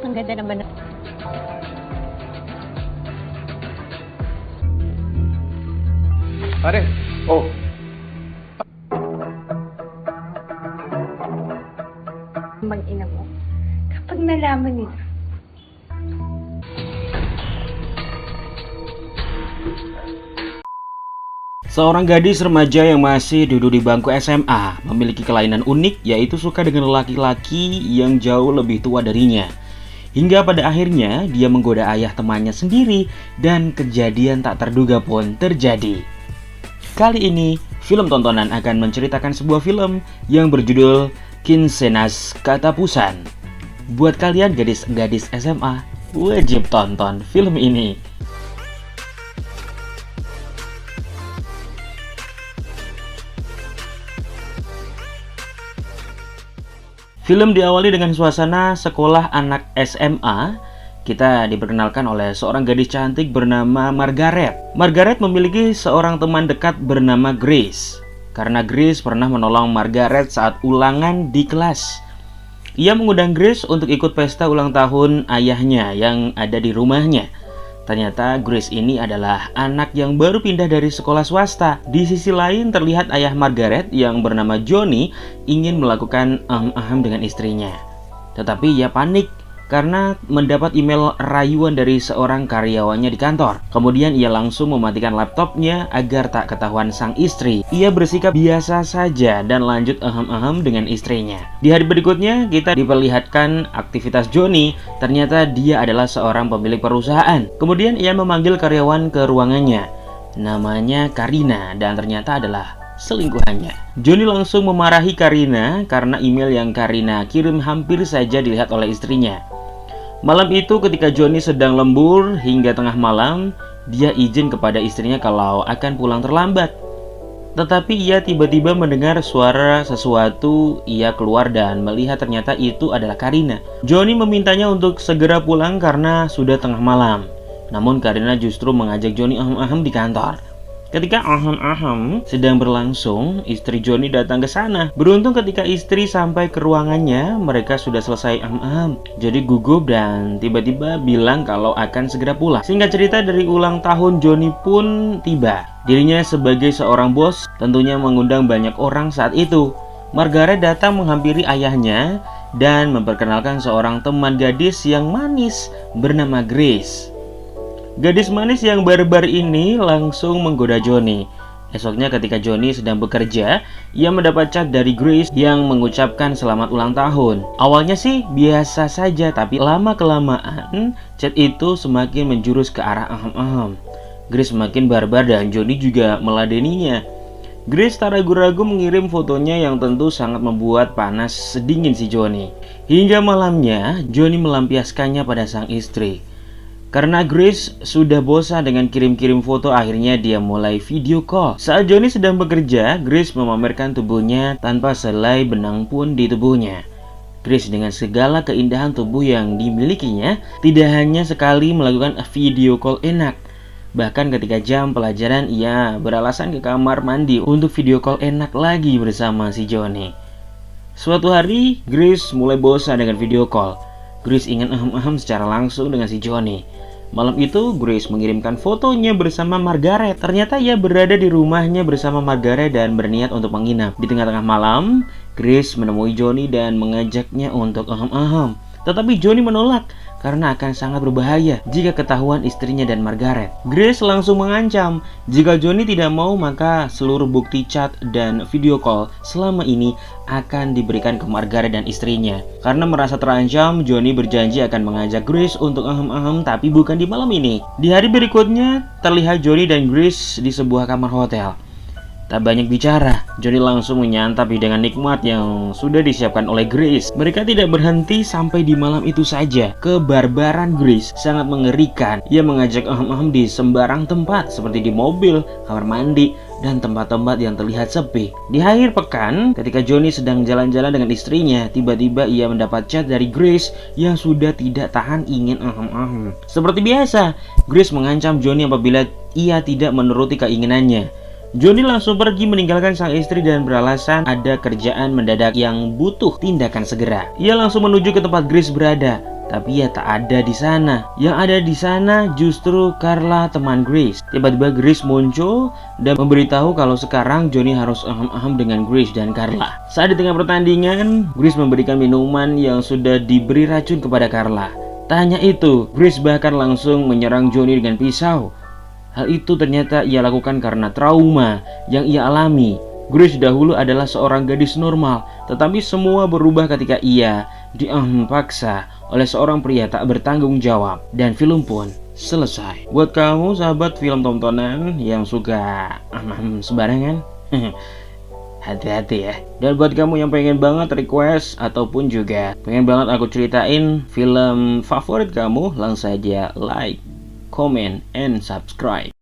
Ang ganda naman. Pare, oh, Mag-ina mo. Kapag nalaman nila, Seorang gadis remaja yang masih duduk di bangku SMA memiliki kelainan unik, yaitu suka dengan laki-laki yang jauh lebih tua darinya. Hingga pada akhirnya dia menggoda ayah temannya sendiri dan kejadian tak terduga pun terjadi. Kali ini, film tontonan akan menceritakan sebuah film yang berjudul Kinsenas Katapusan. Buat kalian gadis-gadis SMA, wajib tonton film ini. Film diawali dengan suasana sekolah anak SMA. Kita diperkenalkan oleh seorang gadis cantik bernama Margaret. Margaret memiliki seorang teman dekat bernama Grace. Karena Grace pernah menolong Margaret saat ulangan di kelas. Ia mengundang Grace untuk ikut pesta ulang tahun ayahnya yang ada di rumahnya. Ternyata Grace ini adalah anak yang baru pindah dari sekolah swasta. Di sisi lain terlihat ayah Margaret yang bernama Johnny ingin melakukan dengan istrinya. Tetapi ia panik karena mendapat email rayuan dari seorang karyawannya di kantor. Kemudian ia langsung mematikan laptopnya agar tak ketahuan sang istri. Ia bersikap biasa saja dan lanjut dengan istrinya. Di hari berikutnya kita diperlihatkan aktivitas Johnny. Ternyata dia adalah seorang pemilik perusahaan. Kemudian ia memanggil karyawan ke ruangannya. Namanya Karina dan ternyata adalah selingkuhannya. Johnny langsung memarahi Karina karena email yang Karina kirim hampir saja dilihat oleh istrinya. Malam itu ketika Johnny sedang lembur hingga tengah malam, dia izin kepada istrinya kalau akan pulang terlambat. Tetapi ia tiba-tiba mendengar suara sesuatu. Ia keluar dan melihat ternyata itu adalah Karina. Johnny memintanya untuk segera pulang karena sudah tengah malam. Namun Karina justru mengajak Johnny di kantor. Ketika sedang berlangsung, istri Johnny datang ke sana. Beruntung ketika istri sampai ke ruangannya, mereka sudah selesai Jadi gugup dan tiba-tiba bilang kalau akan segera pulang. Singkat cerita, dari ulang tahun Johnny pun tiba. Dirinya sebagai seorang bos tentunya mengundang banyak orang saat itu. Margaret datang menghampiri ayahnya dan memperkenalkan seorang teman gadis yang manis bernama Grace. Gadis manis yang barbar ini langsung menggoda Johnny. Esoknya ketika Johnny sedang bekerja, ia mendapat chat dari Grace yang mengucapkan selamat ulang tahun. Awalnya sih biasa saja, tapi lama-kelamaan chat itu semakin menjurus ke arah Grace semakin barbar dan Johnny juga meladeninya. Grace tak ragu-ragu mengirim fotonya yang tentu sangat membuat panas sedingin si Johnny. Hingga malamnya, Johnny melampiaskannya pada sang istri. Karena Grace sudah bosan dengan kirim-kirim foto, akhirnya dia mulai video call. Saat Johnny sedang bekerja, Grace memamerkan tubuhnya tanpa selai benang pun di tubuhnya. Grace dengan segala keindahan tubuh yang dimilikinya tidak hanya sekali melakukan video call enak. Bahkan ketika jam pelajaran, ia beralasan ke kamar mandi untuk video call enak lagi bersama si Johnny. Suatu hari, Grace mulai bosan dengan video call. Grace ingin secara langsung dengan si Johnny. Malam itu Grace mengirimkan fotonya bersama Margaret. Ternyata ia berada di rumahnya bersama Margaret dan berniat untuk menginap. Di tengah-tengah malam, Grace menemui Johnny dan mengajaknya untuk Tetapi Johnny menolak karena akan sangat berbahaya jika ketahuan istrinya dan Margaret. Grace langsung mengancam jika Johnny tidak mau, maka seluruh bukti chat dan video call selama ini akan diberikan ke Margaret dan istrinya. Karena merasa terancam, Johnny berjanji akan mengajak Grace untuk tapi bukan di malam ini. Di hari berikutnya, terlihat Johnny dan Grace di sebuah kamar hotel. Tak banyak bicara, Johnny langsung menyantap hidangan nikmat yang sudah disiapkan oleh Grace. Mereka tidak berhenti sampai di malam itu saja. Kebarbaran Grace sangat mengerikan. Ia mengajak di sembarang tempat seperti di mobil, kamar mandi, dan tempat-tempat yang terlihat sepi. Di akhir pekan, ketika Johnny sedang jalan-jalan dengan istrinya, tiba-tiba ia mendapat chat dari Grace yang sudah tidak tahan ingin Seperti biasa, Grace mengancam Johnny apabila ia tidak menuruti keinginannya. Johnny langsung pergi meninggalkan sang istri dan beralasan ada kerjaan mendadak yang butuh tindakan segera. Ia langsung menuju ke tempat Grace berada. Tapi ya tak ada di sana. Yang ada di sana justru Carla, teman Grace. Tiba-tiba Grace muncul dan memberitahu kalau sekarang Johnny harus ahem-ahem dengan Grace dan Carla. Saat di tengah pertandingan, Grace memberikan minuman yang sudah diberi racun kepada Carla. Tak hanya itu, Grace bahkan langsung menyerang Johnny dengan pisau. Hal itu ternyata ia lakukan karena trauma yang ia alami. Grace dahulu adalah seorang gadis normal, tetapi semua berubah ketika ia paksa oleh seorang pria tak bertanggung jawab. Dan film pun selesai. Buat kamu sahabat film tontonan yang suka sembarangan, hati-hati ya. Dan buat kamu yang pengen banget request ataupun juga pengen banget aku ceritain film favorit kamu, langsung saja like, comment, and subscribe.